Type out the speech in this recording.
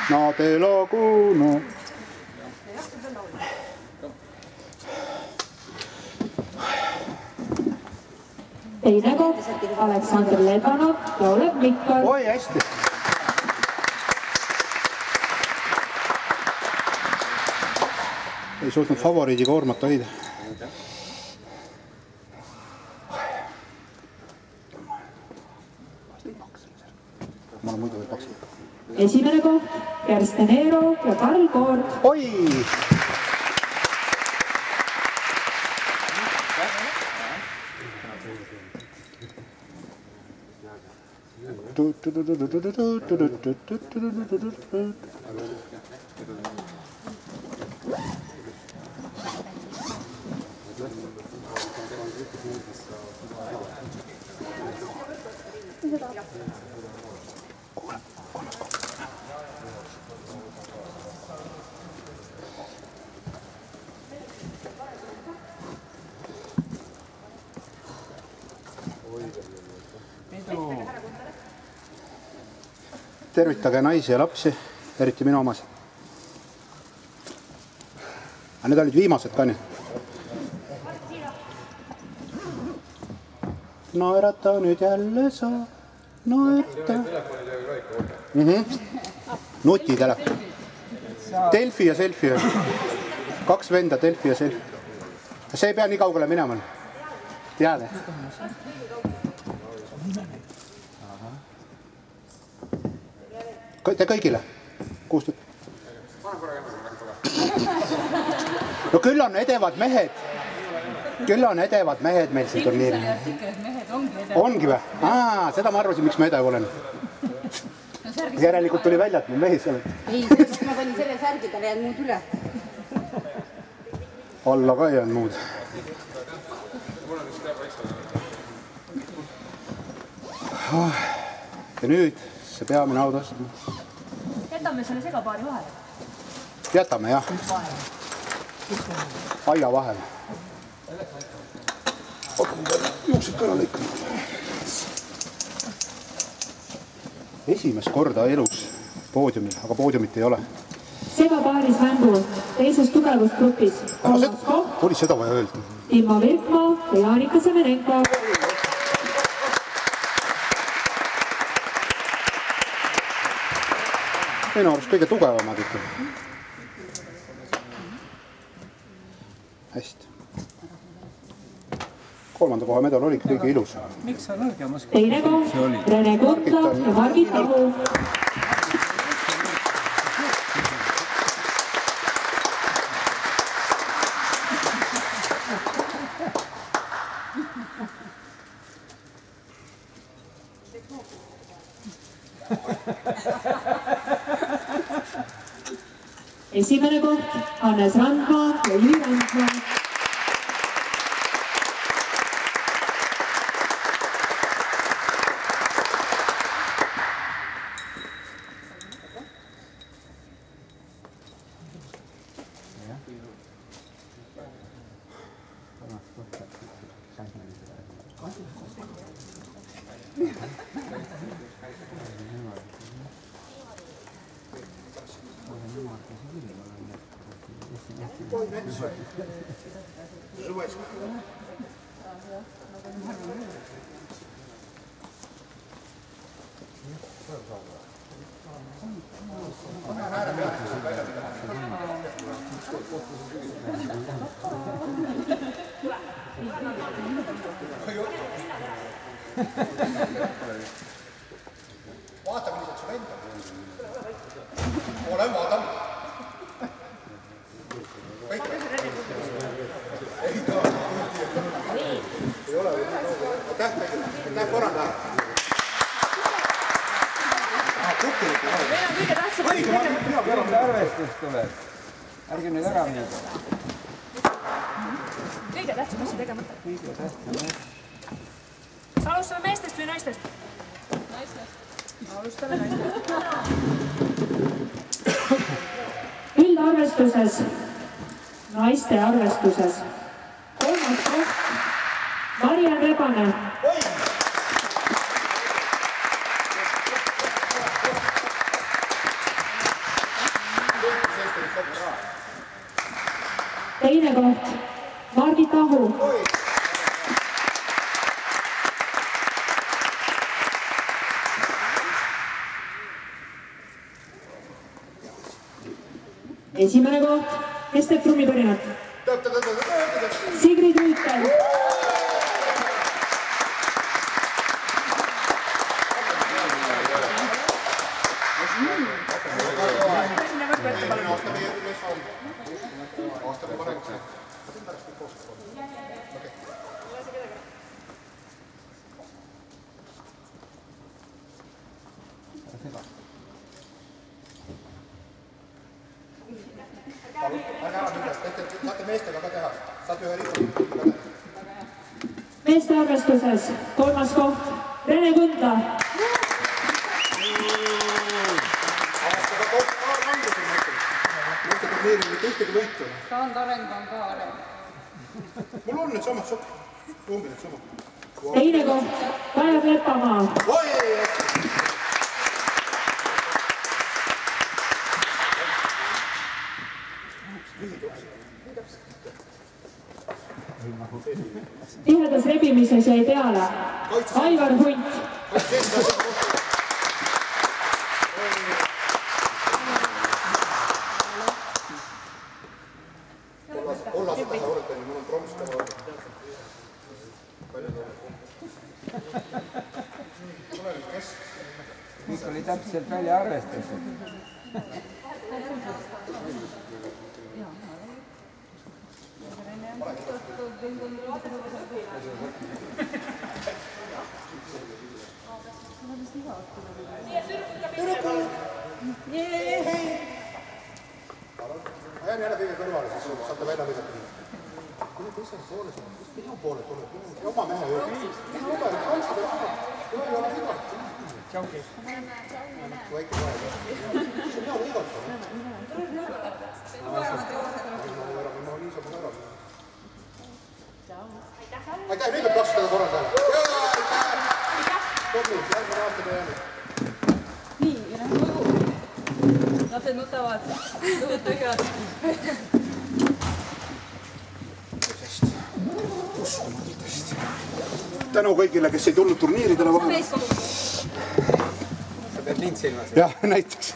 Nade Laguna. Teine koht, Aleksandr Lebanov ja Olev Mikkal. Oi, hästi. Ei suutnud favoriidi koormat hoida. Ma olen muidu veel paksi. Esimene koht, Kersten Eero ja Karl Koort. Oi! Tervitage naisi ja lapsi, eriti minu omas. Aga need olid viimased ka nii. Naerata nüüd jälle sa, naerata. Nutitelefon. Delfi ja selfie. 2 venda, Delfi ja selfie. See ei pea nii kaugele minema. Tead. Te kõigile? 6 tükki. No küll on edevad mehed. Küll on edevad mehed meil siin turniiril. Ongi või? Seda ma arvasin, miks ma edev olen. Järelikult tuli välja, et mul mehi seal. Ei, ma panin selle särgi, tal jäänud muud üle. Alla ka jäänud muud. Ja nüüd see peamine autast. Jätame selle segapaari vahele. Jätame, jah. Aia vahele. Juuksed kõrva lõikama. Esimest korda elus poodiumil, aga poodiumit ei ole. Segapaaris mängu teises tugevusgrupis. Oli seda vaja öelda. Timo Virkmaa ja Jaanika Semenenko. Minu arust kõige tugevamad ikka. Hästi. 3. koha medal oli kõige ilus. Miks sa nõrgemas? Teine koht, Rene Kutla ja Margit Ahu. Esimene koht, Hannes Randmaa ja Jüri Randmaa. Vaata, millised su vend on. Olen vaadanud. Kõik. Ei taha. Ei ole. Näeb korranda. Meil on kõige tähtsam. Arvestust tuleb. Ärge nüüd ära minna. Kõige tähtsam asja tegemata. Kõige tähtsam. Kas alustame meestest või naistest? Naistest. Alustame naistest. Üldarvestuses, naiste arvestuses. 3. koht, Mariann Rebane. Teine koht, Margit Ahu. Esimene koht, kes teeb trummipõrinat? Sigrid Rüütel. Saate meestega ka teha, saate ühe riivu. Meeste arvestuses kolmas koht, Rene Kundla. Mõtte turniiril mitte ühtegi võitu. Taandareng on ka areng. Mul on need samad ruumid, need samad. Teine koht, Kajar Lepamaa. Tihedas rebimises jäi peale Aivar Hunt. Ollased taha olete, mul on pronks ka olnud. Kõik oli täpselt välja arvestatud. Ma jään jälle kõige kõrvale, siis saate välja võidata. Mis on poolest? Minu poole tuleb? Oma mehe juurde. Mis lubel? Franside raha. Ei ole igat. Tšauki. Väike vahe. See on hea igat. Aitäh, nüüd võib plaksutada korraldajale. Aitäh! Tobli, järgmine aasta me jääme. Nii, ja nüüd lapsed nutavad. Luud tühjad. Tänu kõigile, kes ei tulnud turniiridele vahel. Sa pead mind silmas. Jah, näiteks.